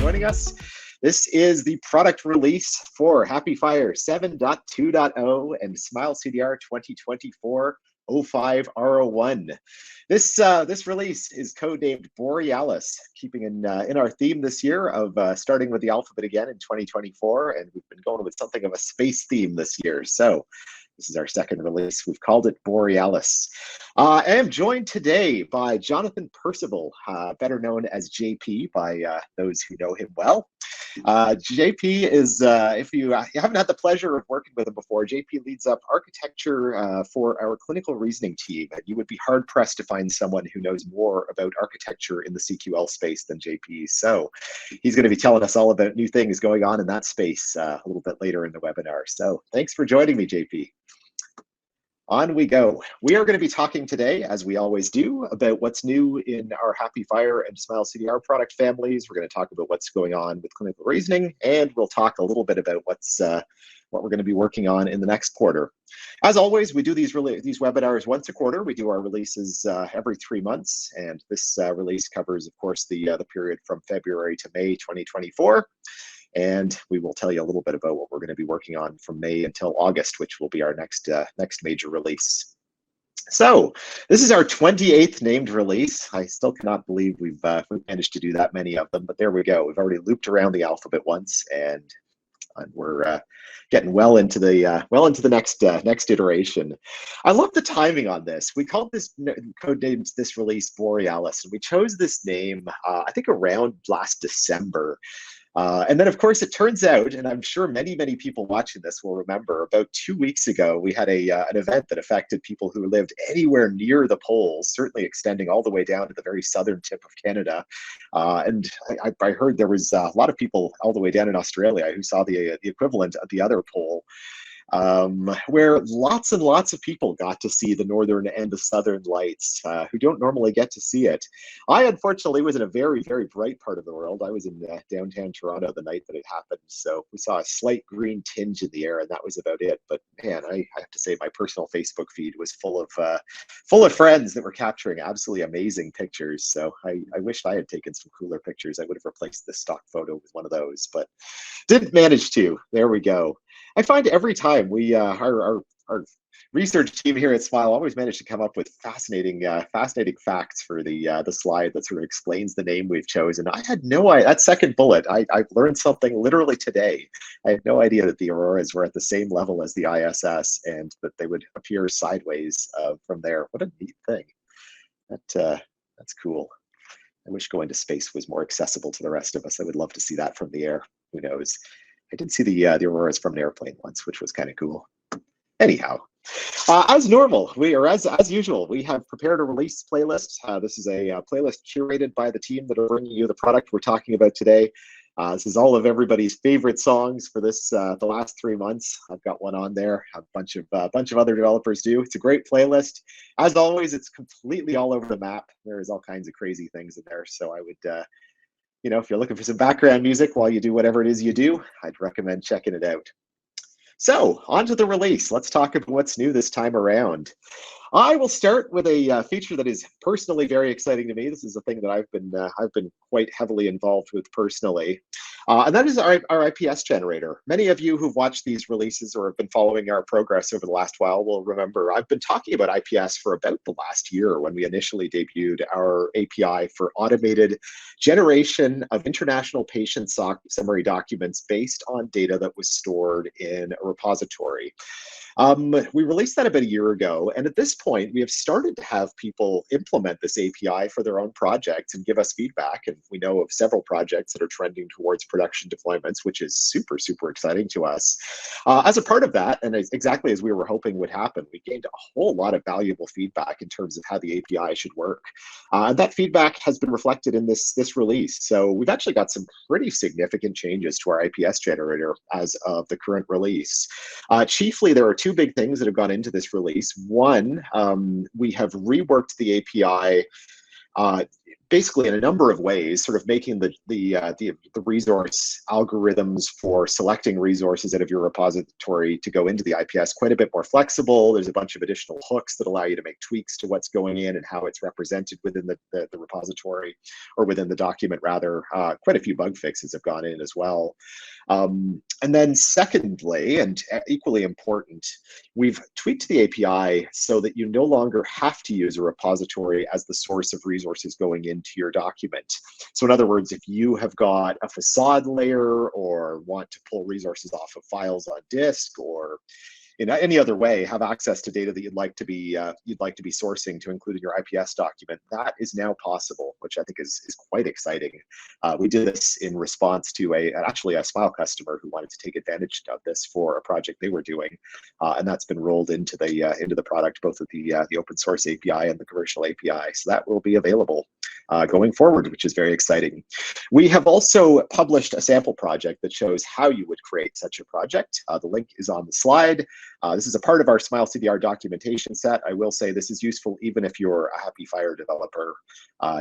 joining us. This is the product release for HAPI FHIR 7.2.0 and Smile CDR 2024.05.R01. This release is codenamed Borealis, keeping in our theme this year of starting with the alphabet again in 2024, and we've been going with something of a space theme this year. So this is our second release. We've called it Borealis. I am joined today by Jonathan Percival, better known as JP by those who know him well. JP is, if you haven't had the pleasure of working with him before, JP leads up architecture for our clinical reasoning team. And you would be hard pressed to find someone who knows more about architecture in the CQL space than JP. So he's going to be telling us all about new things going on in that space a little bit later in the webinar. So thanks for joining me, JP. On we go. We are going to be talking today, as we always do, about what's new in our HAPI FHIR and Smile CDR product families. We're going to talk about what's going on with clinical reasoning, and we'll talk a little bit about what we're going to be working on in the next quarter. As always, we do these webinars once a quarter. We do our releases every 3 months, and this release covers, of course, the period from February to May 2024. And we will tell you a little bit about what we're going to be working on from May until August, which will be our next major release. So this is our 28th named release. I still cannot believe we've managed to do that many of them, but there we go. We've already looped around the alphabet once, and we're getting well into the next iteration. I love the timing on this. We called this codenamed this release Borealis, and we chose this name I think around last December. And then, of course, it turns out, and I'm sure many people watching this will remember, about 2 weeks ago, we had an event that affected people who lived anywhere near the poles, certainly extending all the way down to the very southern tip of Canada. And I heard there was a lot of people all the way down in Australia who saw the equivalent of the other pole, where lots and lots of people got to see the northern and the southern lights who don't normally get to see it. I unfortunately was in a very bright part of the world. I was in downtown Toronto the night that it happened, so we saw a slight green tinge in the air, and that was about it. But man, I have to say my personal Facebook feed was full of friends that were capturing absolutely amazing pictures. So I wished I had taken some cooler pictures. I would have replaced this stock photo with one of those, but didn't manage to. There we go. I find every time our research team here at Smile always manage to come up with fascinating facts for the slide that sort of explains the name we've chosen. I had no idea. That second bullet, I've learned something literally today. I had no idea that the auroras were at the same level as the ISS and that they would appear sideways from there. What a neat thing. That's cool. I wish going to space was more accessible to the rest of us. I would love to see that from the air. Who knows? I did see the auroras from an airplane once, which was kind of cool. Anyhow, as normal, as usual, we have prepared a release playlist. This is a playlist curated by the team that are bringing you the product we're talking about today. This is all of everybody's favorite songs for this the last 3 months. I've got one on there. A bunch of other developers do. It's a great playlist. As always, it's completely all over the map. There's all kinds of crazy things in there. So I would. If you're looking for some background music while you do whatever it is you do, I'd recommend checking it out. So, on to the release. Let's talk about what's new this time around. I will start with a feature that is personally very exciting to me. This is a thing that I've been quite heavily involved with personally, and that is our IPS generator. Many of you who've watched these releases or have been following our progress over the last while will remember I've been talking about IPS for about the last year when we initially debuted our API for automated generation of international patient summary documents based on data that was stored in a repository. We released that about a year ago, and at this point, we have started to have people implement this API for their own projects and give us feedback, and we know of several projects that are trending towards production deployments, which is super exciting to us. As a part of that, and exactly as we were hoping would happen, we gained a whole lot of valuable feedback in terms of how the API should work. And that feedback has been reflected in this release. So we've actually got some pretty significant changes to our IPS generator as of the current release. Chiefly, there are two big things that have gone into this release. One, we have reworked the API basically in a number of ways, sort of making the resource algorithms for selecting resources out of your repository to go into the IPS quite a bit more flexible. There's a bunch of additional hooks that allow you to make tweaks to what's going in and how it's represented within the repository, or within the document rather. Quite a few bug fixes have gone in as well. And then secondly, and equally important, we've tweaked the API so that you no longer have to use a repository as the source of resources going into your document. So in other words, if you have got a facade layer or want to pull resources off of files on disk, or in any other way have access to data that you'd like to be sourcing to include in your IPS document, that is now possible, which I think is quite exciting. We did this in response to actually a Smile customer who wanted to take advantage of this for a project they were doing, and that's been rolled into the product, both with the open source API and the commercial API. So that will be available going forward, which is very exciting. We have also published a sample project that shows how you would create such a project. The link is on the slide. This is a part of our Smile CDR documentation set. I will say this is useful even if you're a HAPI FHIR developer.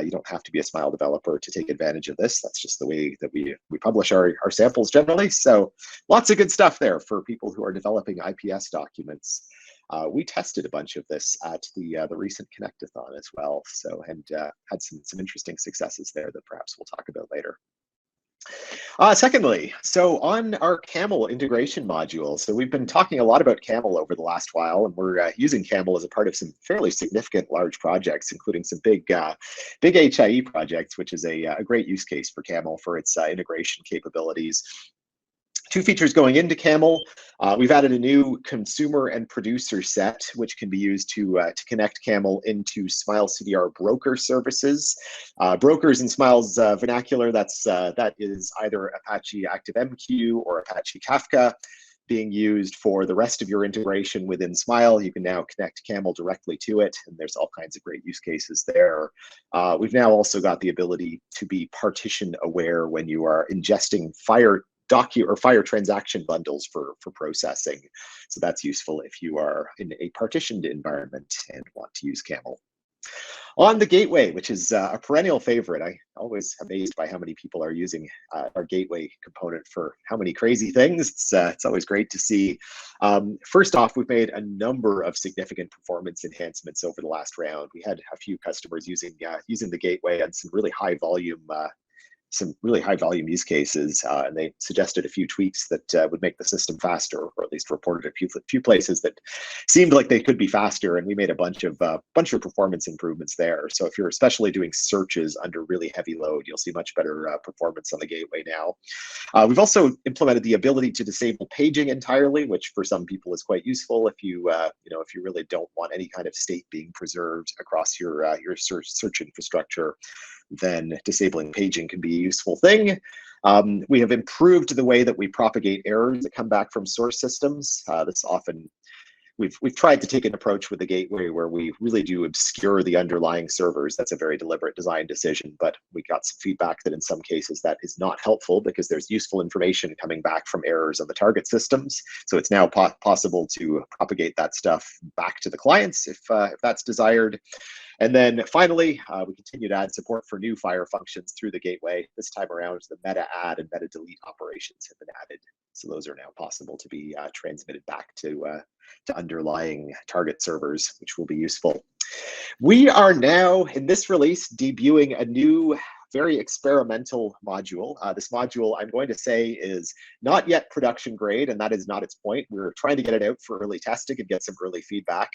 You don't have to be a Smile developer to take advantage of this. That's just the way that we publish our samples generally. So lots of good stuff there for people who are developing IPS documents. We tested a bunch of this at the recent Connectathon as well, so, and had some interesting successes there that perhaps we'll talk about later. Secondly, so on our CAML integration module, so we've been talking a lot about CAML over the last while, and we're using CAML as a part of some fairly significant large projects, including some big HIE projects, which is a great use case for CAML for its integration capabilities. Two features going into CAML. We've added a new consumer and producer set, which can be used to connect CAML into Smile CDR broker services. Brokers in Smile's vernacular, that is either Apache ActiveMQ or Apache Kafka, being used for the rest of your integration within Smile. You can now connect CAML directly to it, and there's all kinds of great use cases there. We've now also got the ability to be partition aware when you are ingesting FHIR FHIR transaction bundles for processing. So that's useful if you are in a partitioned environment and want to use CAML. On the gateway, which is a perennial favorite, I always amazed by how many people are using our gateway component for how many crazy things. It's always great to see. First off, we've made a number of significant performance enhancements over the last round. We had a few customers using the gateway and some really high volume use cases, and they suggested a few tweaks that would make the system faster, or at least reported a few places that seemed like they could be faster, and we made a bunch of performance improvements there. So if you're especially doing searches under really heavy load, you'll see much better performance on the gateway now. We've also implemented the ability to disable paging entirely, which for some people is quite useful if you if you really don't want any kind of state being preserved across your search infrastructure. Then disabling paging can be a useful thing. We have improved the way that we propagate errors that come back from source systems. We've tried to take an approach with the gateway where we really do obscure the underlying servers. That's a very deliberate design decision, but we got some feedback that in some cases that is not helpful because there's useful information coming back from errors on the target systems. So it's now possible to propagate that stuff back to the clients if that's desired. And then finally, we continue to add support for new FHIR functions through the gateway. This time around, the meta add and meta delete operations have been added. So those are now possible to be transmitted back to underlying target servers, which will be useful. We are now, in this release, debuting a new, very experimental module. This module, I'm going to say, is not yet production grade, and that is not its point. We're trying to get it out for early testing and get some early feedback,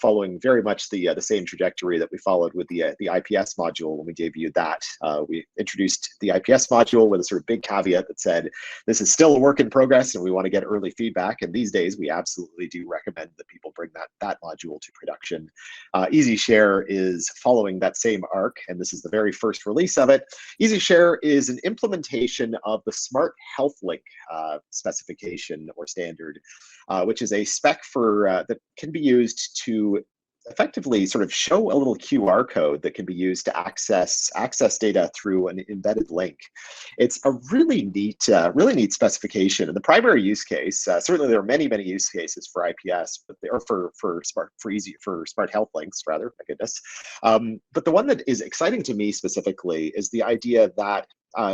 following very much the same trajectory that we followed with the IPS module when we debuted that. We introduced the IPS module with a sort of big caveat that said, this is still a work in progress and we want to get early feedback. And these days, we absolutely do recommend that people bring that module to production. EasyShare is following that same arc, and this is the very first release of it. EasyShare is an implementation of the Smart Health Link specification or standard, which is a spec for that can be used to effectively sort of show a little QR code that can be used to access data through an embedded link. It's a really neat specification. And the primary use case, certainly there are many use cases for IPS, but they are for smart health links rather. My goodness. But the one that is exciting to me specifically is the idea that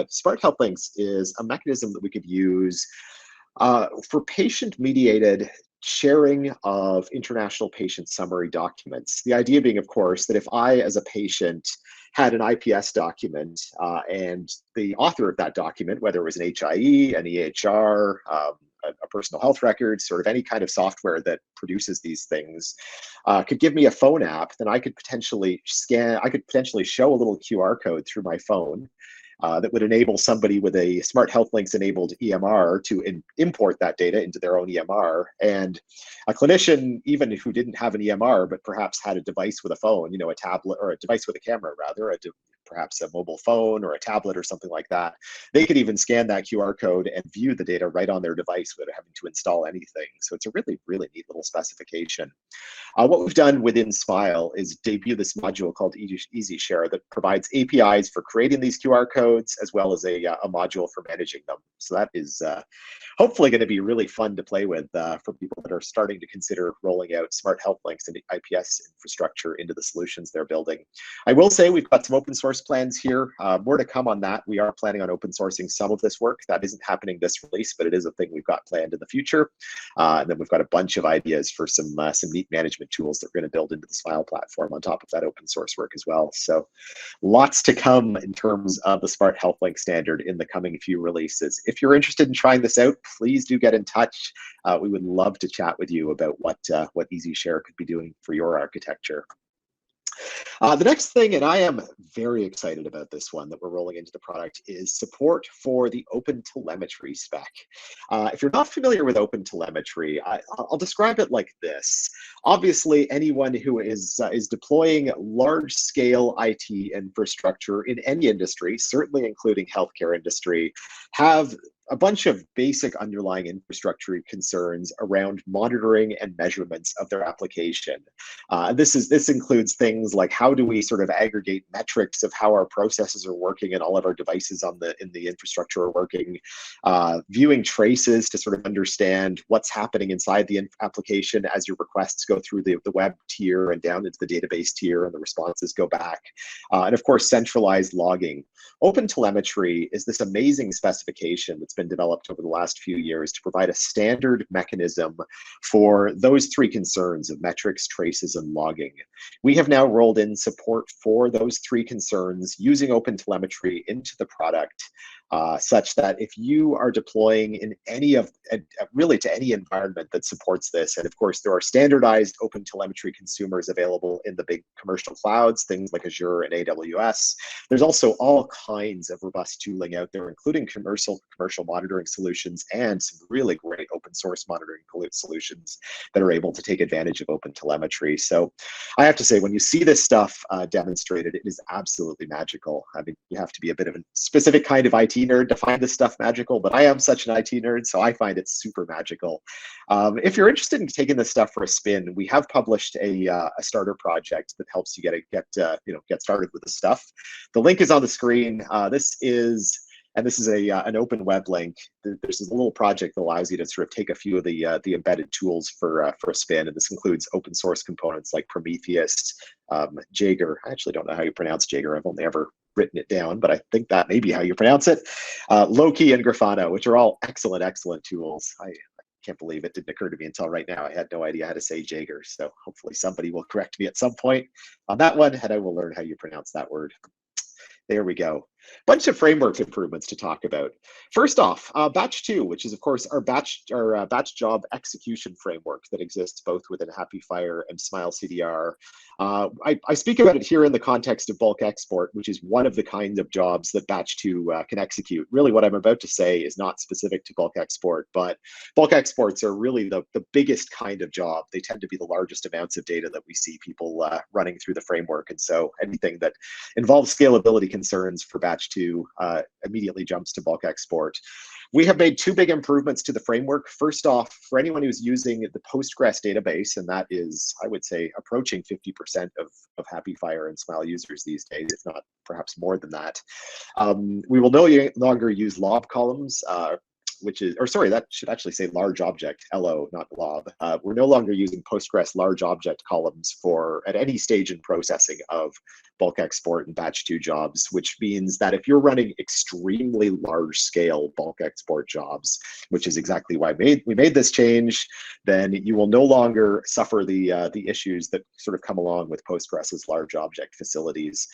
smart health links is a mechanism that we could use for patient-mediated sharing of international patient summary documents. The idea being, of course, that if I, as a patient, had an IPS document and the author of that document, whether it was an HIE, an EHR, a personal health record, sort of any kind of software that produces these things, could give me a phone app, then I could potentially show a little QR code through my phone that would enable somebody with a Smart Health Links enabled EMR to import that data into their own EMR. And a clinician, even who didn't have an EMR, but perhaps had a device with a phone, a tablet or a device with a camera, rather, perhaps a mobile phone or a tablet or something like that, they could even scan that QR code and view the data right on their device without having to install anything. So it's a really neat little specification. What we've done within Smile is debut this module called Easy Share that provides APIs for creating these QR codes, as well as a module for managing them. So that is hopefully going to be really fun to play with for people that are starting to consider rolling out smart health links and IPS infrastructure into the solutions they're building. I will say we've got some open source plans here. More to come on that. We are planning on open sourcing some of this work. That isn't happening this release, but it is a thing we've got planned in the future. And then we've got a bunch of ideas for some neat management tools that we're going to build into the Smile platform on top of that open source work as well. So lots to come in terms of the Smart Health Link standard in the coming few releases. If you're interested in trying this out, please do get in touch. We would love to chat with you about what Easy Share could be doing for your architecture. The next thing, and I am very excited about this one that we're rolling into the product, is support for the OpenTelemetry spec. If you're not familiar with OpenTelemetry, I'll describe it like this. Obviously, anyone who is deploying large-scale IT infrastructure in any industry, certainly including healthcare industry, have a bunch of basic underlying infrastructure concerns around monitoring and measurements of their application. This includes things like how do we sort of aggregate metrics of how our processes are working and all of our devices in the infrastructure are working, viewing traces to sort of understand what's happening inside the application as your requests go through the web tier and down into the database tier and the responses go back, and of course centralized logging. OpenTelemetry is this amazing specification that's been developed over the last few years to provide a standard mechanism for those three concerns of metrics, traces, and logging. We have now rolled in support for those three concerns using OpenTelemetry into the product, such that if you are deploying in really to any environment that supports this, and of course there are standardized OpenTelemetry consumers available in the big commercial clouds, things like Azure and AWS. There's also all kinds of robust tooling out there, including commercial monitoring solutions and some really great open source monitoring solutions that are able to take advantage of OpenTelemetry. So I have to say, when you see this stuff demonstrated, it is absolutely magical. I mean, you have to be a bit of a specific kind of IT nerd to find this stuff magical, but I am such an IT nerd, so I find it super magical. If you're interested in taking this stuff for a spin, we have published a starter project that helps you get started with the stuff. The link is on the screen. This is an open web link. There's a little project that allows you to sort of take a few of the embedded tools for a spin, and this includes open source components like Prometheus, Jaeger. I actually don't know how you pronounce Jaeger. I've only ever written it down, but I think that may be how you pronounce it. Loki and Grafana, which are all excellent tools. I can't believe it didn't occur to me until right now. I had no idea how to say Jaeger, so hopefully somebody will correct me at some point on that one, and I will learn how you pronounce that word. There we go. Bunch of framework improvements to talk about. First off, Batch 2, which is of course our batch job execution framework that exists both within HAPI FHIR and Smile CDR. I speak about it here in the context of bulk export, which is one of the kinds of jobs that Batch 2 can execute. Really, what I'm about to say is not specific to bulk export, but bulk exports are really the biggest kind of job. They tend to be the largest amounts of data that we see people running through the framework, and so anything that involves scalability concerns for Batch 2 immediately jumps to bulk export. We have made two big improvements to the framework. First off, for anyone who's using the Postgres database, and that is, I would say, approaching 50% of HAPI FHIR and Smile users these days, if not perhaps more than that. We will no longer use lob columns, which is, or sorry, that should actually say large object, LO, not lob. We're no longer using Postgres large object columns for at any stage in processing of bulk export and batch 2 jobs, which means that if you're running extremely large scale bulk export jobs, which is exactly why we made this change, then you will no longer suffer the issues that sort of come along with Postgres's large object facilities.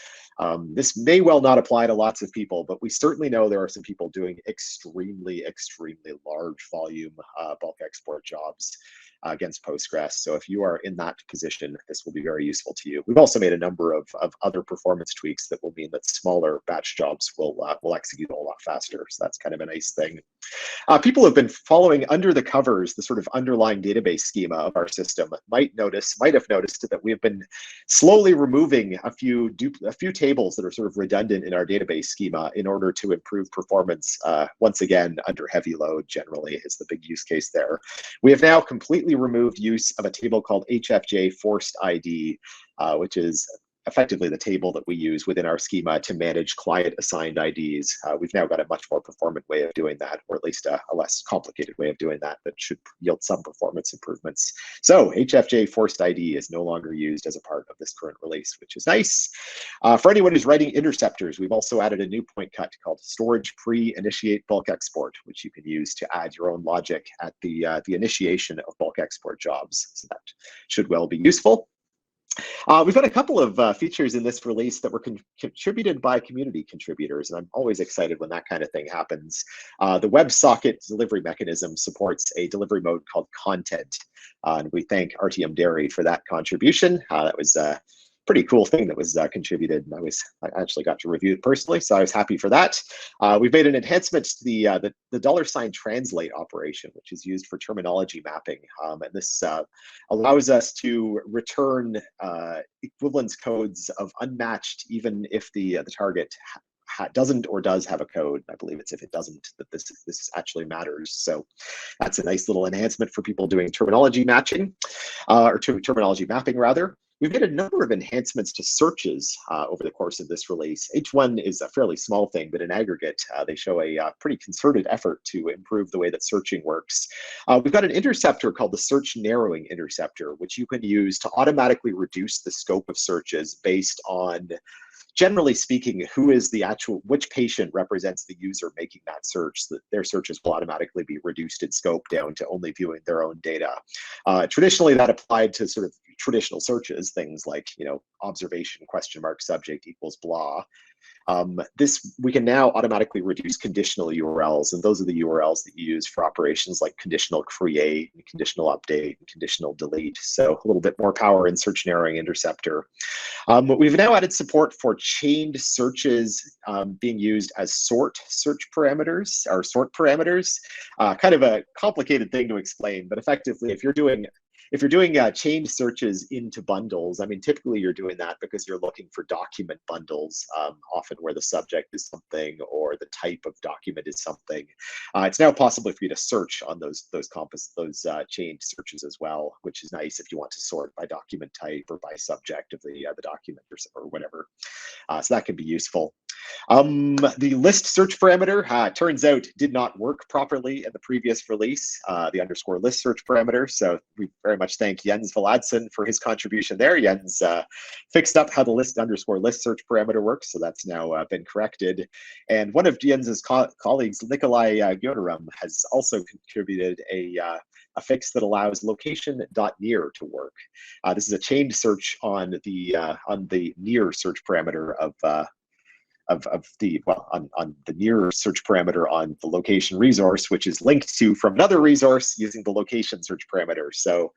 This may well not apply to lots of people, but we certainly know there are some people doing extremely large volume bulk export jobs against Postgres. So if you are in that position, this will be very useful to you. We've also made a number of other performance tweaks that will mean that smaller batch jobs will execute a lot faster. So that's kind of a nice thing. People have been following under the covers the sort of underlying database schema of our system. Might have noticed that we have been slowly removing a few tables that are sort of redundant in our database schema in order to improve performance. Once again, under heavy load generally is the big use case there. We have now completely removed use of a table called HFJ forced ID, which is effectively the table that we use within our schema to manage client assigned IDs. We've now got a much more performant way of doing that, or at least a less complicated way of doing that should yield some performance improvements. So HFJ forced ID is no longer used as a part of this current release, which is nice. For anyone who's writing interceptors, we've also added a new point cut called storage pre-initiate bulk export, which you can use to add your own logic at the initiation of bulk export jobs. So that should well be useful. We've got a couple of features in this release that were contributed by community contributors, and I'm always excited when that kind of thing happens. The WebSocket delivery mechanism supports a delivery mode called content, and we thank RTM Dairy for that contribution. That was pretty cool thing that was contributed. I actually got to review it personally, so I was happy for that. We've made an enhancement to the $ translate operation, which is used for terminology mapping, and this allows us to return equivalence codes of unmatched, even if the target doesn't or does have a code. I believe it's if it doesn't that this actually matters. So that's a nice little enhancement for people doing terminology matching, or terminology mapping rather. We've made a number of enhancements to searches over the course of this release. Each one is a fairly small thing, but in aggregate, they show a pretty concerted effort to improve the way that searching works. We've got an interceptor called the search narrowing interceptor, which you can use to automatically reduce the scope of searches based on, generally speaking, which patient represents the user making that search, so that their searches will automatically be reduced in scope down to only viewing their own data. Traditionally, that applied to sort of traditional searches, things like, observation, subject equals blah. We can now automatically reduce conditional URLs, and those are the URLs that you use for operations like conditional create, and conditional update, and conditional delete. So a little bit more power in search narrowing interceptor. We've now added support for chained searches being used as sort parameters. Kind of a complicated thing to explain, but effectively, if you're doing chained searches into bundles, I mean, typically you're doing that because you're looking for document bundles, often where the subject is something or the type of document is something. It's now possible for you to search on those chained searches as well, which is nice if you want to sort by document type or by subject of the document or whatever. So that can be useful. The list search parameter turns out did not work properly in the previous release, the underscore list search parameter. So we very much thank Jens Valadsen for his contribution there. Jens fixed up how the underscore list search parameter works, so that's now been corrected. And one of Jens's colleagues, Nikolai Gyodarum, has also contributed a fix that allows location.near to work. This is a chained search on the near search parameter on the near search parameter on the location resource, which is linked to from another resource using the location search parameter. So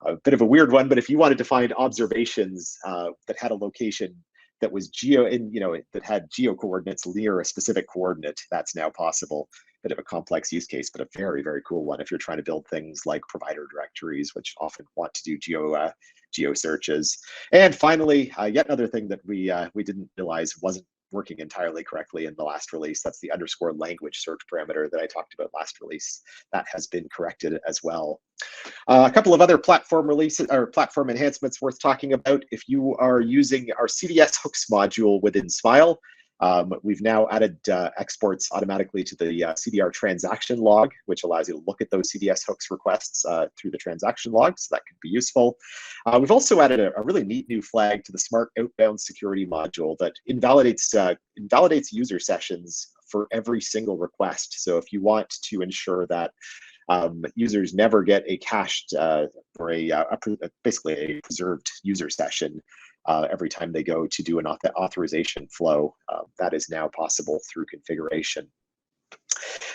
a bit of a weird one, but if you wanted to find observations that had a location that was that had geo coordinates near a specific coordinate, that's now possible. Bit of a complex use case, but a very, very cool one if you're trying to build things like provider directories, which often want to do geo searches. And finally, yet another thing that we didn't realize wasn't working entirely correctly in the last release. That's the underscore language search parameter that I talked about last release. That has been corrected as well. A couple of other platform releases or platform enhancements worth talking about. If you are using our CDS hooks module within Smile, we've now added exports automatically to the CDR transaction log, which allows you to look at those CDS hooks requests through the transaction log, so that could be useful. We've also added a really neat new flag to the Smart Outbound Security module that invalidates user sessions for every single request. So if you want to ensure that users never get a cached or basically a preserved user session every time they go to do an authorization flow. That is now possible through configuration.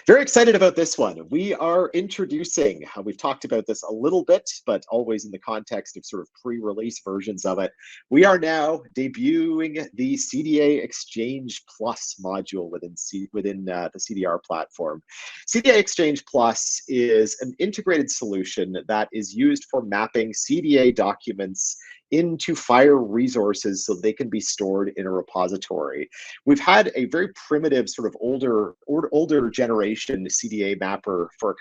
Very excited about this one. We are introducing, we've talked about this a little bit, but always in the context of sort of pre-release versions of it. We are now debuting the CDA Exchange Plus module within the CDR platform. CDA Exchange Plus is an integrated solution that is used for mapping CDA documents into FHIR resources so they can be stored in a repository. We've had a very primitive, sort of older generation CDA mapper for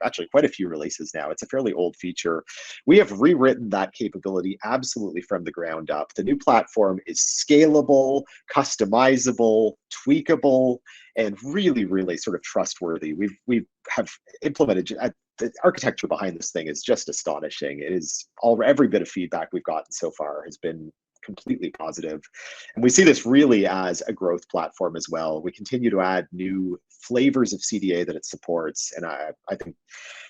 actually quite a few releases now. It's a fairly old feature. We have rewritten that capability absolutely from the ground up. The new platform is scalable, customizable, tweakable, and really, really sort of trustworthy. We have implemented the architecture behind this thing is just astonishing. It is every bit of feedback we've gotten so far has been completely positive. And we see this really as a growth platform as well. We continue to add new flavors of CDA that it supports. And I think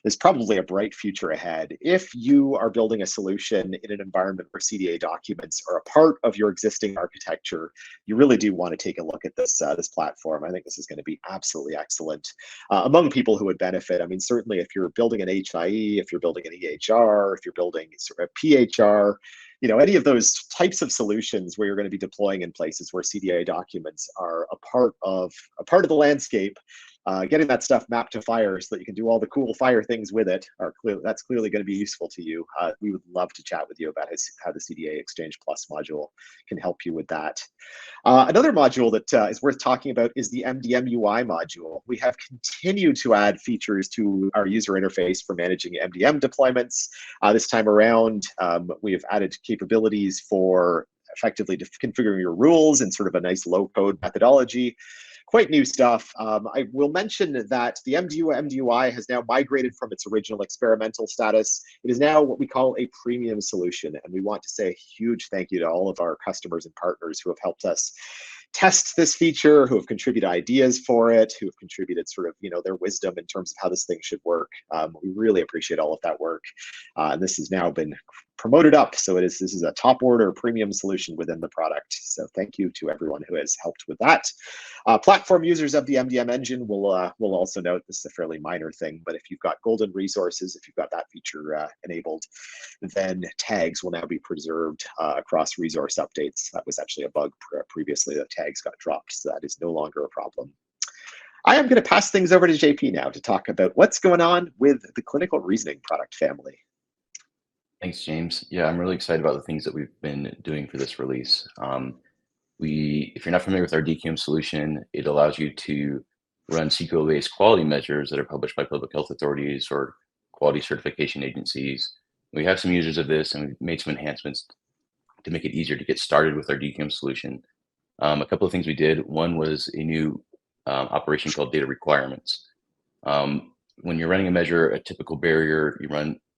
there's probably a bright future ahead. If you are building a solution in an environment where CDA documents are a part of your existing architecture, you really do want to take a look at this platform. I think this is going to be absolutely excellent among people who would benefit. I mean, certainly if you're building an HIE, if you're building an EHR, if you're building sort of PHR, any of those types of solutions where you're going to be deploying in places where CDA documents are a part of the landscape, getting that stuff mapped to FHIR so that you can do all the cool FHIR things with it that's clearly going to be useful to you. We would love to chat with you about how the CDA Exchange Plus module can help you with that. Another module that is worth talking about is the MDM UI module. We have continued to add features to our user interface for managing MDM deployments. This time around, we have added capabilities for effectively configuring your rules in sort of a nice low-code methodology. Quite new stuff. I will mention that the MDUI has now migrated from its original experimental status. It is now what we call a premium solution, and we want to say a huge thank you to all of our customers and partners who have helped us test this feature, who have contributed ideas for it, who have contributed sort of their wisdom in terms of how this thing should work. We really appreciate all of that work, and this has now been promoted up, so this is a top order premium solution within the product. So thank you to everyone who has helped with that. Platform users of the MDM engine will also note this is a fairly minor thing, but if you've got golden resources, if you've got that feature enabled, then tags will now be preserved across resource updates. That was actually a bug previously, that tags got dropped, so that is no longer a problem. I am going to pass things over to JP now to talk about what's going on with the clinical reasoning product family. Thanks, James. Yeah, I'm really excited about the things that we've been doing for this release. If you're not familiar with our DQM solution, it allows you to run SQL-based quality measures that are published by public health authorities or quality certification agencies. We have some users of this, and we've made some enhancements to make it easier to get started with our DQM solution. A couple of things we did. One was a new operation called data requirements. When you're running a measure, a typical barrier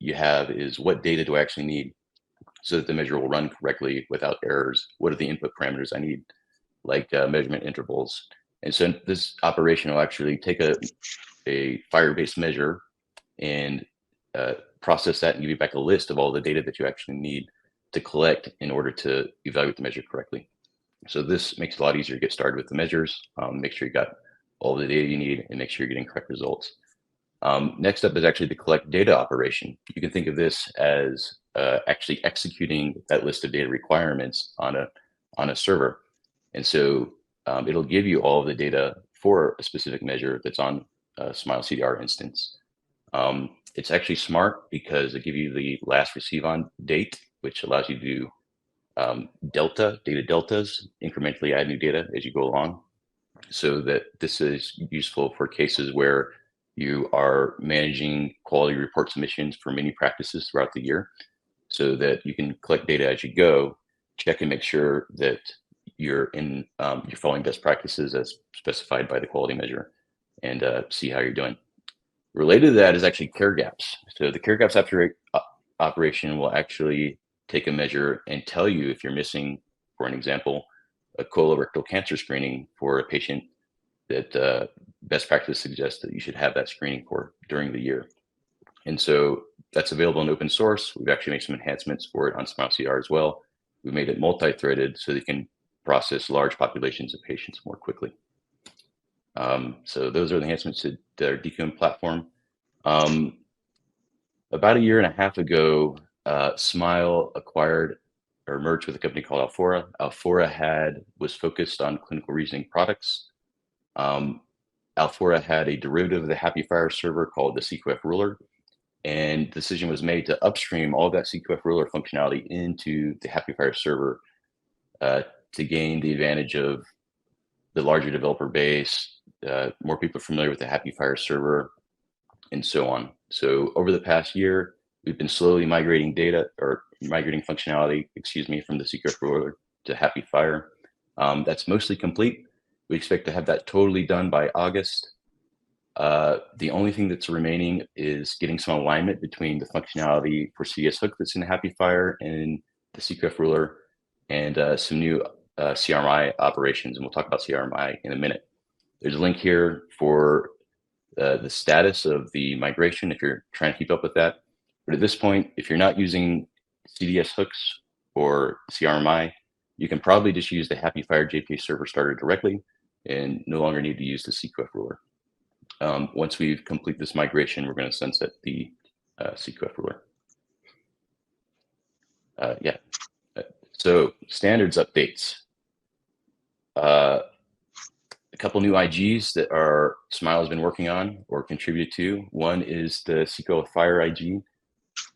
you have is, what data do I actually need so that the measure will run correctly without errors? What are the input parameters I need, like measurement intervals? And so this operation will actually take a FHIR-based measure and process that and give you back a list of all the data that you actually need to collect in order to evaluate the measure correctly. So this makes it a lot easier to get started with the measures, make sure you got all the data you need, and make sure you're getting correct results. Next up is actually the collect data operation. You can think of this as actually executing that list of data requirements on a server. And so it'll give you all of the data for a specific measure that's on a Smile CDR instance. It's actually smart because it gives you the last receive on date, which allows you to data deltas, incrementally add new data as you go along, so that this is useful for cases where you are managing quality report submissions for many practices throughout the year, so that you can collect data as you go, check and make sure that you're following best practices as specified by the quality measure, and see how you're doing. Related to that is actually care gaps. So the care gaps after operation will actually take a measure and tell you if you're missing, for an example, a colorectal cancer screening for a patient that best practice suggests that you should have that screening for during the year. And so that's available in open source. We've actually made some enhancements for it on Smile CDR as well. We made it multi-threaded so they can process large populations of patients more quickly. So those are the enhancements to their DQM platform. About a year and a half ago, Smile acquired or merged with a company called Alphora. Alphora was focused on clinical reasoning products. Alphora had a derivative of the HAPI FHIR server called the CQF ruler, and the decision was made to upstream all that CQF ruler functionality into the HAPI FHIR server to gain the advantage of the larger developer base, more people familiar with the HAPI FHIR server, and so on. So over the past year, we've been slowly migrating functionality, from the CQF ruler to HAPI FHIR. That's mostly complete. We expect to have that totally done by August. The only thing that's remaining is getting some alignment between the functionality for CDS hook that's in HAPI FHIR and the CQF ruler, and some new CRMI operations, and we'll talk about CRMI in a minute. There's a link here for the status of the migration if you're trying to keep up with that. But at this point, if you're not using CDS hooks or CRMI, you can probably just use the HAPI FHIR JPA server starter directly and no longer need to use the CQF ruler. Once we've complete this migration, we're going to sunset the CQF ruler. So standards updates. A couple new IGs that our Smile has been working on or contributed to. One is the CQL FHIR IG.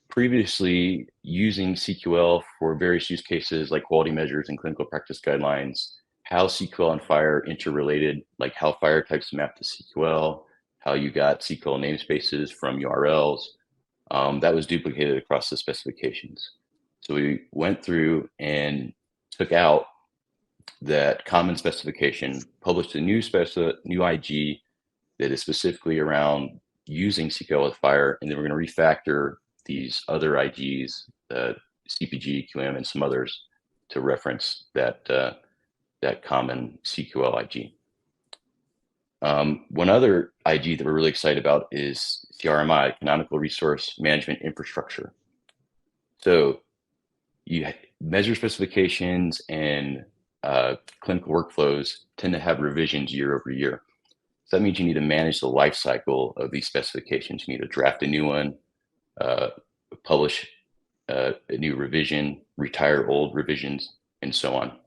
Previously, using CQL for various use cases like quality measures and clinical practice guidelines, how CQL and FHIR interrelated, like how FHIR types map to CQL, how you got CQL namespaces from URLs, that was duplicated across the specifications. So we went through and took out that common specification, published a new IG that is specifically around using CQL with FHIR, and then we're going to refactor these other IGs, CPG, QM, and some others to reference that common CQL IG. One other IG that we're really excited about is CRMI, Canonical Resource Management Infrastructure. So you measure specifications and clinical workflows tend to have revisions year over year. So that means you need to manage the life cycle of these specifications. You need to draft a new one, publish a new revision, retire old revisions, and so on.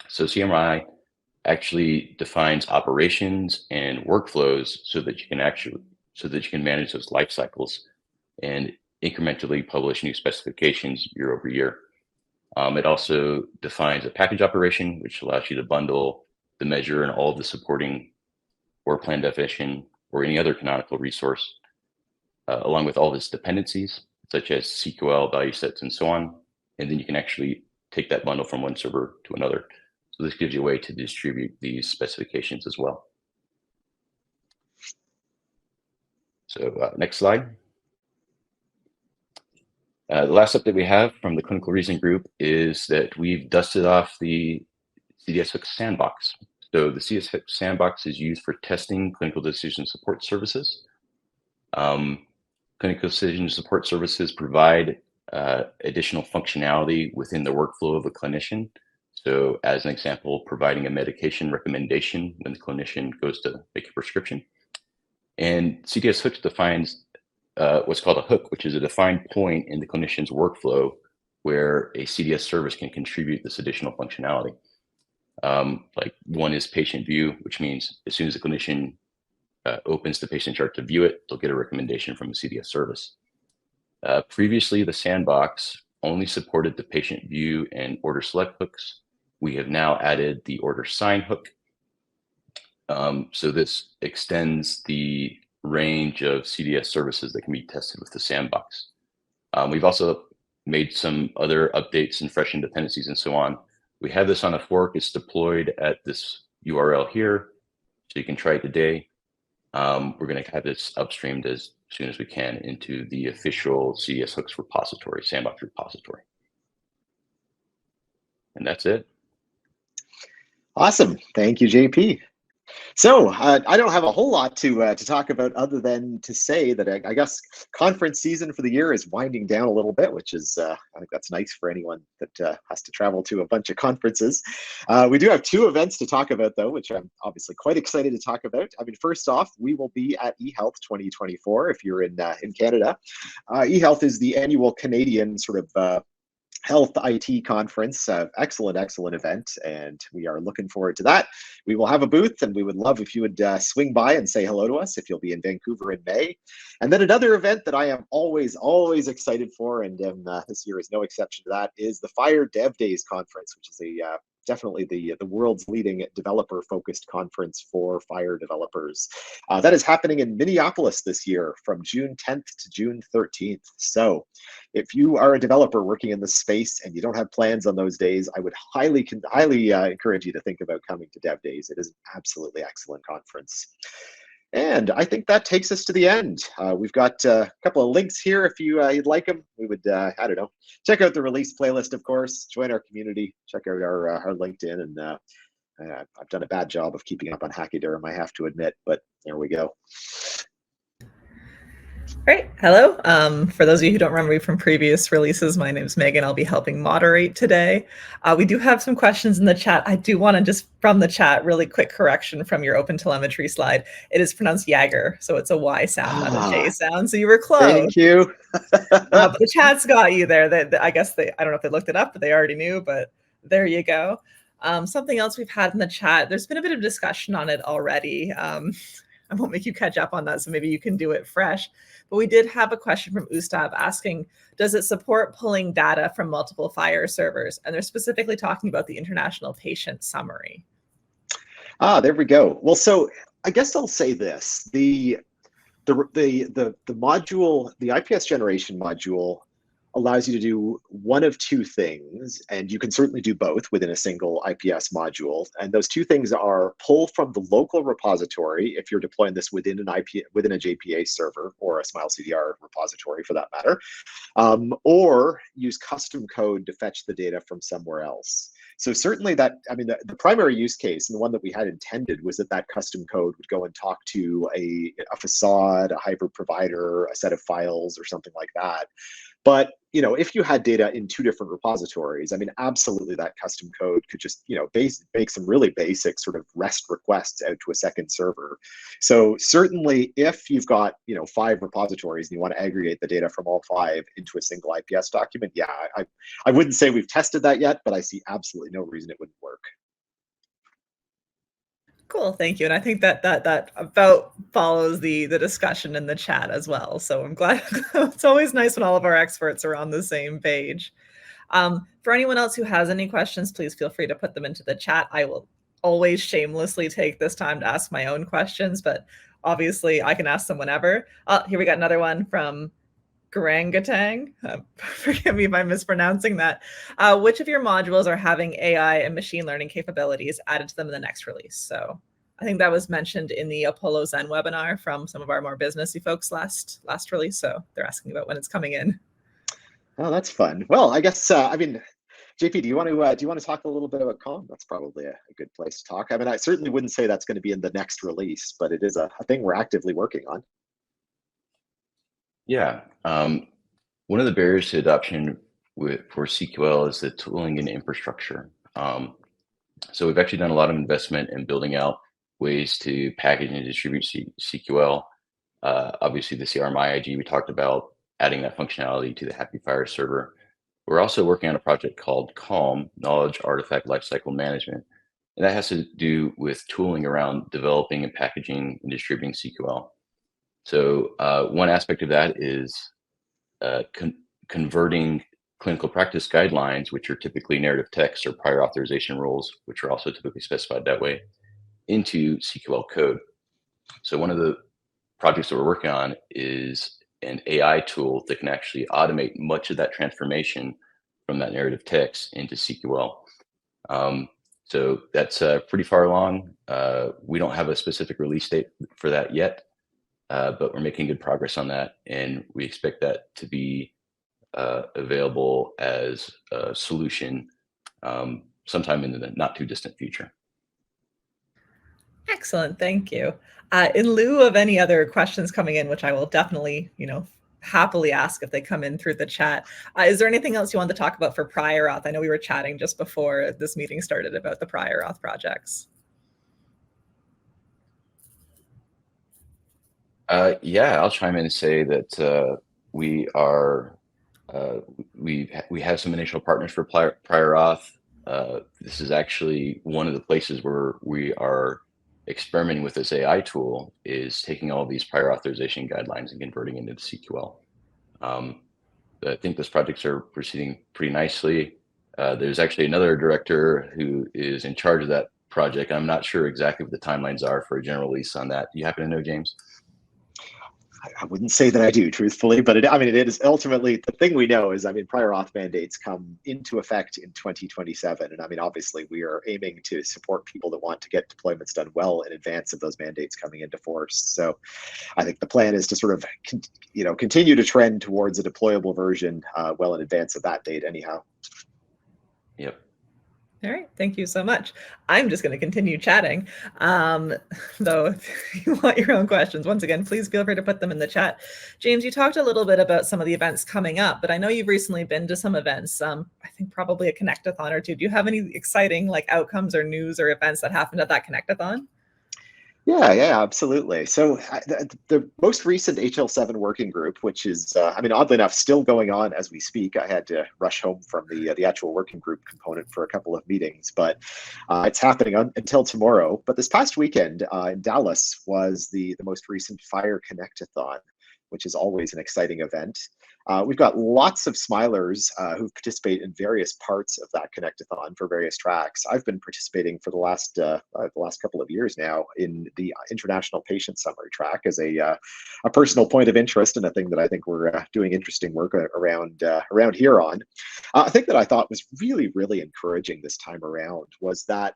So CRMI actually defines operations and workflows so that you can manage those life cycles and incrementally publish new specifications year over year. It also defines a package operation, which allows you to bundle the measure and all of the supporting or plan definition or any other canonical resource, along with all of its dependencies, such as CQL, value sets, and so on. And then you can actually take that bundle from one server to another. So this gives you a way to distribute these specifications as well. So next slide. The last update we have from the clinical reasoning group is that we've dusted off the CDS hook sandbox. So the CDS hook sandbox is used for testing clinical decision support services. Clinical decision support services provide additional functionality within the workflow of a clinician. So as an example, providing a medication recommendation when the clinician goes to make a prescription. And CDS hooks defines what's called a hook, which is a defined point in the clinician's workflow where a CDS service can contribute this additional functionality. Like one is patient view, which means as soon as the clinician opens the patient chart to view it, they'll get a recommendation from the CDS service. Previously, the sandbox only supported the patient view and order select hooks. We have now added the order sign hook. So this extends the range of CDS services that can be tested with the sandbox. We've also made some other updates and fresh dependencies and so on. We have this on a fork. It's deployed at this URL here, so you can try it today. We're going to have this upstreamed as soon as we can into the official CDS hooks repository, sandbox repository. And that's it. Awesome. Thank you, JP. So I don't have a whole lot to talk about other than to say that I guess conference season for the year is winding down a little bit, which is I think that's nice for anyone that has to travel to a bunch of conferences. We do have 2 events to talk about though, which I'm obviously quite excited to talk about. I mean, first off, we will be at eHealth 2024 if you're in Canada. eHealth is the annual Canadian sort of health IT conference. Excellent event, and we are looking forward to that. We will have a booth, and we would love if you would swing by and say hello to us if you'll be in Vancouver in May. And then another event that I am always excited for, and this year is no exception to that, is the FHIR Dev Days conference, which is definitely the world's leading developer-focused conference for FHIR developers. That is happening in Minneapolis this year from June 10th to June 13th. So if you are a developer working in this space and you don't have plans on those days, I would highly encourage you to think about coming to Dev Days. It is an absolutely excellent conference. And I think that takes us to the end. We've got a couple of links here if you'd like them. We would, I don't know, check out the release playlist, of course, join our community, check out our LinkedIn, and I've done a bad job of keeping up on Hachyderm, I have to admit, but there we go. Great. Hello. For those of you who don't remember me from previous releases, my name is Megan. I'll be helping moderate today. We do have some questions in the chat. I do want to just, from the chat, really quick correction from your open telemetry slide. It is pronounced Jagger, so it's a Y sound, not a J sound. So you were close. Thank you. But the chat's got you there. I guess I don't know if they looked it up, but they already knew, but there you go. Something else we've had in the chat, there's been a bit of discussion on it already. I won't make you catch up on that, so maybe you can do it fresh. But we did have a question from Ustav asking, does it support pulling data from multiple FHIR servers? And they're specifically talking about the international patient summary. There we go. Well, so I guess I'll say this. The module, the IPS generation module, allows you to do one of 2 things, and you can certainly do both within a single IPS module. And those 2 things are pull from the local repository if you're deploying this within a JPA server or a Smile CDR repository for that matter, or use custom code to fetch the data from somewhere else. So certainly that, I mean, the primary use case and the one that we had intended was that custom code would go and talk to a facade, a hybrid provider, a set of files, or something like that. But if you had data in 2 different repositories, I mean, absolutely that custom code could just, make some really basic sort of REST requests out to a second server. So certainly if you've got, 5 repositories and you want to aggregate the data from all 5 into a single IPS document, yeah, I wouldn't say we've tested that yet, but I see absolutely no reason it wouldn't work. Cool, thank you. And I think that about follows the discussion in the chat as well. So I'm glad. It's always nice when all of our experts are on the same page. For anyone else who has any questions, please feel free to put them into the chat. I will always shamelessly take this time to ask my own questions, but obviously I can ask them whenever. Here we got another one from Garangatang. Forgive me if I'm mispronouncing that. Which of your modules are having AI and machine learning capabilities added to them in the next release? So I think that was mentioned in the Apollo Zen webinar from some of our more businessy folks last release. So they're asking about when it's coming in. Oh, that's fun. Well, I guess I mean, JP, do you want to talk a little bit about Calm? That's probably a good place to talk. I mean, I certainly wouldn't say that's going to be in the next release, but it is a thing we're actively working on. Yeah. One of the barriers to adoption for CQL is the tooling and infrastructure. So we've actually done a lot of investment in building out ways to package and distribute CQL. Obviously, the CRMI IG we talked about, adding that functionality to the HAPI FHIR server. We're also working on a project called CALM, Knowledge Artifact Lifecycle Management. And that has to do with tooling around developing and packaging and distributing CQL. So one aspect of that is converting clinical practice guidelines, which are typically narrative text or prior authorization rules, which are also typically specified that way, into CQL code. So one of the projects that we're working on is an AI tool that can actually automate much of that transformation from that narrative text into CQL. So that's pretty far along. We don't have a specific release date for that yet, but we're making good progress on that, and we expect that to be available as a solution sometime in the not too distant future. Excellent, thank you. In lieu of any other questions coming in, which I will definitely, happily ask if they come in through the chat, is there anything else you want to talk about for prior auth? I know we were chatting just before this meeting started about the prior auth projects. Yeah, I'll chime in and say that we have some initial partners for prior auth. This is actually one of the places where we are experimenting with this AI tool, is taking all of these prior authorization guidelines and converting into the CQL. I think those projects are proceeding pretty nicely. There's actually another director who is in charge of that project. I'm not sure exactly what the timelines are for a general release on that. Do you happen to know, James? I wouldn't say that I do, truthfully, but it is ultimately the thing we know is, prior auth mandates come into effect in 2027. And obviously we are aiming to support people that want to get deployments done well in advance of those mandates coming into force. So I think the plan is to sort of, continue to trend towards a deployable version well in advance of that date anyhow. Yep. All right, thank you so much. I'm just going to continue chatting, though if you want your own questions, once again, please feel free to put them in the chat. James, you talked a little bit about some of the events coming up, but I know you've recently been to some events, I think probably a Connectathon or two. Do you have any exciting outcomes or news or events that happened at that Connectathon? Yeah, absolutely. So the most recent HL7 working group, which is, oddly enough, still going on as we speak. I had to rush home from the actual working group component for a couple of meetings, but it's happening until tomorrow. But this past weekend in Dallas was the most recent FHIR Connectathon, which is always an exciting event. We've got lots of Smilers who participate in various parts of that Connectathon for various tracks. I've been participating for the last couple of years now in the International Patient Summary track as a personal point of interest, and a thing that I think we're doing interesting work around here on. A thing that I thought was really, really encouraging this time around was that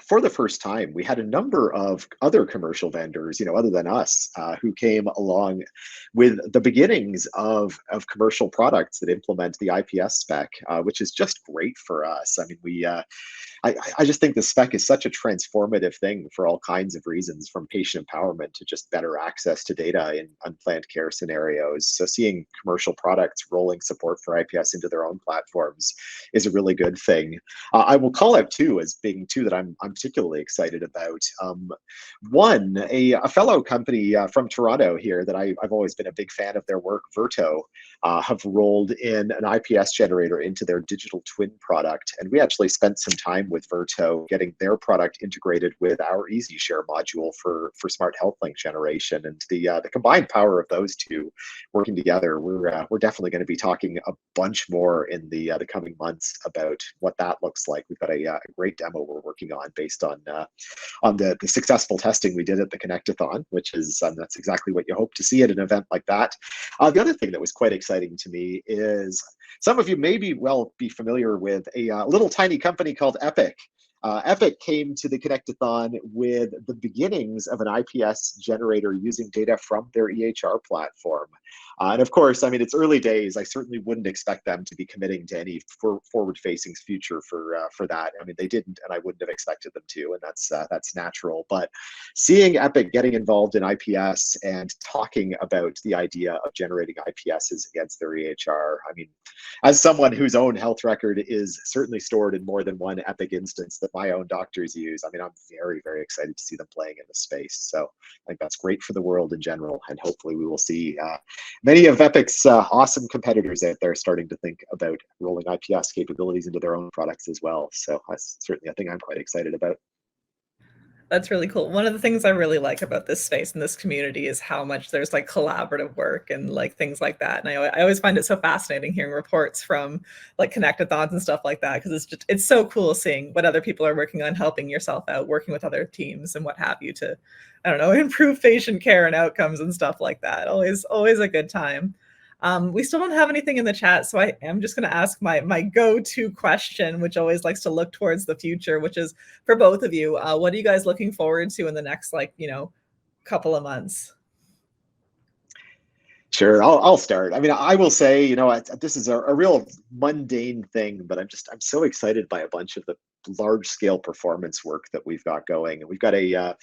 for the first time, we had a number of other commercial vendors, other than us, who came along with the beginnings of commercial products that implement the IPS spec, which is just great for us. I just think the spec is such a transformative thing for all kinds of reasons, from patient empowerment to just better access to data in unplanned care scenarios. So seeing commercial products rolling support for IPS into their own platforms is a really good thing. I will call out two as being two that I'm particularly excited about. One, a fellow company from Toronto here that I've always been a big fan of their work, Verto, have rolled in an IPS generator into their digital twin product. And we actually spent some time with Verto getting their product integrated with our EasyShare module for smart health link generation. And the combined power of those two working together, we're definitely going to be talking a bunch more in the coming months about what that looks like. We've got a great demo we're working on based on the successful testing we did at the Connectathon, which is that's exactly what you hope to see at an event like that. The other thing that was quite exciting to me is some of you may be familiar with a little tiny company called Epic. Epic came to the Connectathon with the beginnings of an IPS generator using data from their EHR platform. And of course, it's early days. I certainly wouldn't expect them to be committing to any forward-facing future for that. They didn't, and I wouldn't have expected them to, and that's natural. But seeing Epic getting involved in IPS and talking about the idea of generating IPSs against their EHR, as someone whose own health record is certainly stored in more than one Epic instance that my own doctors use, I'm very, very excited to see them playing in the space. So I think that's great for the world in general, and hopefully we will see many of Epic's awesome competitors out there starting to think about rolling IPS capabilities into their own products as well. So that's certainly a thing I'm quite excited about. That's really cool. One of the things I really like about this space and this community is how much there's like collaborative work and like things like that. And I always find it so fascinating hearing reports from like connectathons and stuff like that, because it's so cool seeing what other people are working on, helping yourself out, working with other teams and what have you to, I don't know, improve patient care and outcomes and stuff like that. Always a good time. We still don't have anything in the chat, so I am just going to ask my go-to question, which always likes to look towards the future, which is for both of you. What are you guys looking forward to in the next, like, couple of months? Sure, I'll start. I mean, I will say, this is a real mundane thing, but I'm so excited by a bunch of the large scale performance work that we've got going. And we've got a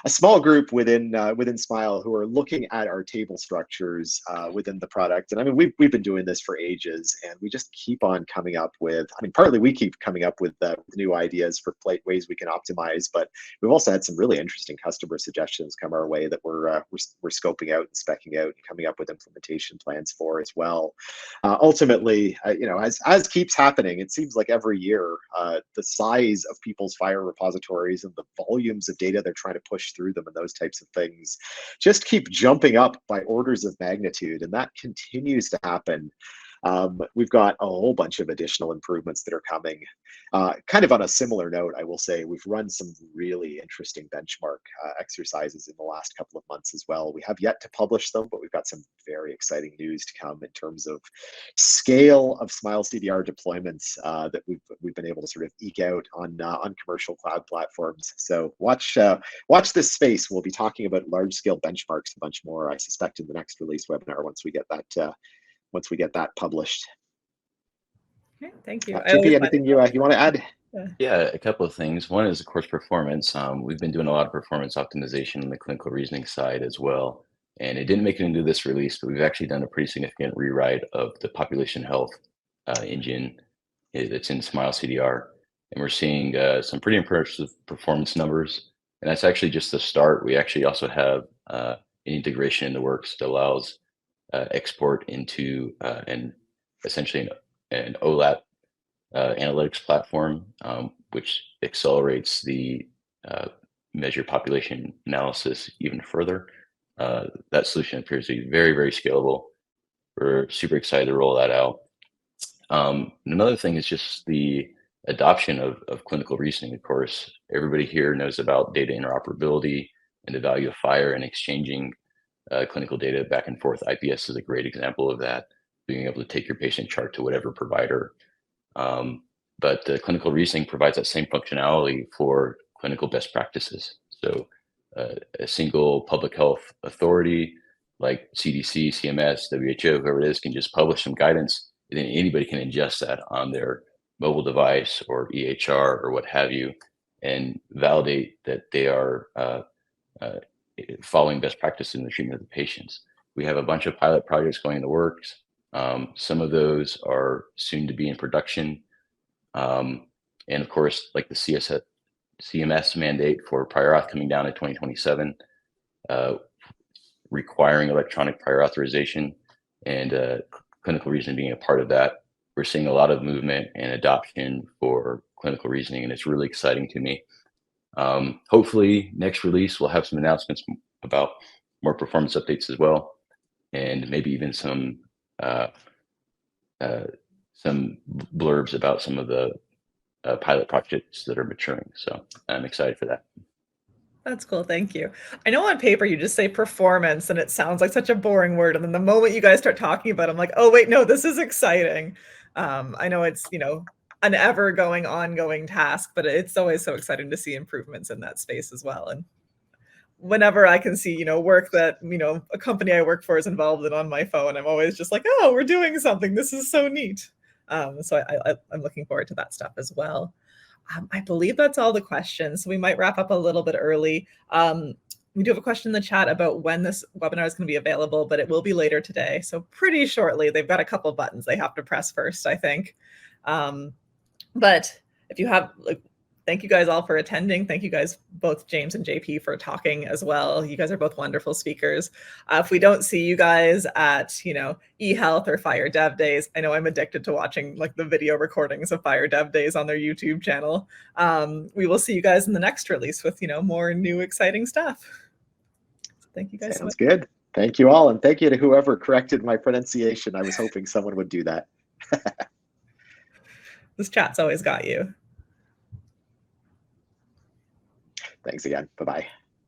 small group within Smile who are looking at our table structures within the product. And I mean, we've been doing this for ages, and we just keep on coming up with. I mean, partly we keep coming up with new ideas for ways we can optimize, but we've also had some really interesting customer suggestions come our way that we're scoping out and specking out and coming up with implementation plans for as well. Ultimately, as keeps happening, it seems like every year the size of people's FHIR repositories and the volumes of data they're trying to push through them and those types of things just keep jumping up by orders of magnitude, and that continues to happen. We've got a whole bunch of additional improvements that are coming. Kind of on a similar note, I will say we've run some really interesting benchmark exercises in the last couple of months as well. We have yet to publish them, but we've got some very exciting news to come in terms of scale of Smile CDR deployments that we've been able to sort of eke out on commercial cloud platforms. So watch this space. We'll be talking about large scale benchmarks a bunch more, I suspect, in the next release webinar once we get that published. Okay, thank you. JP, anything you want to add? Yeah, a couple of things. One is, of course, performance. We've been doing a lot of performance optimization on the clinical reasoning side as well. And it didn't make it into this release, but we've actually done a pretty significant rewrite of the population health engine that's in Smile CDR. And we're seeing some pretty impressive performance numbers. And that's actually just the start. We actually also have an integration in the works that allows export into essentially an OLAP analytics platform, which accelerates the measure population analysis even further. That solution appears to be very, very scalable. We're super excited to roll that out. Another thing is just the adoption of clinical reasoning. Of course, everybody here knows about data interoperability and the value of FHIR and exchanging clinical data back and forth. IPS is a great example of that, being able to take your patient chart to whatever provider. But clinical reasoning provides that same functionality for clinical best practices. So a single public health authority like CDC, CMS, WHO, whoever it is, can just publish some guidance, and then anybody can ingest that on their mobile device or EHR or what have you, and validate that they are following best practices in the treatment of the patients. We have a bunch of pilot projects going in the works. Some of those are soon to be in production. And of course, like the CMS mandate for prior auth coming down in 2027, requiring electronic prior authorization and clinical reasoning being a part of that. We're seeing a lot of movement and adoption for clinical reasoning, and it's really exciting to me. Hopefully next release, we'll have some announcements about more performance updates as well, and maybe even some blurbs about some of the pilot projects that are maturing. So I'm excited for that. That's cool. Thank you. I know on paper you just say performance and it sounds like such a boring word. And then the moment you guys start talking about it, I'm like, oh, wait, no, this is exciting. I know it's, an ongoing task, but it's always so exciting to see improvements in that space as well. And whenever I can see, work that, a company I work for is involved in on my phone, I'm always just like, oh, we're doing something. This is so neat. So I'm looking forward to that stuff as well. I believe that's all the questions. So we might wrap up a little bit early. We do have a question in the chat about when this webinar is going to be available, but it will be later today. So pretty shortly. They've got a couple of buttons they have to press first, I think. But if you have thank you guys all for attending. Thank you guys, both James and JP, for talking as well. You guys are both wonderful speakers. If we don't see you guys at, eHealth or FHIR Dev Days, I know I'm addicted to watching like the video recordings of FHIR Dev Days on their YouTube channel. We will see you guys in the next release with, more new exciting stuff. So thank you guys so much. Sounds good. Thank you all. And thank you to whoever corrected my pronunciation. I was hoping someone would do that. This chat's always got you. Thanks again. Bye-bye.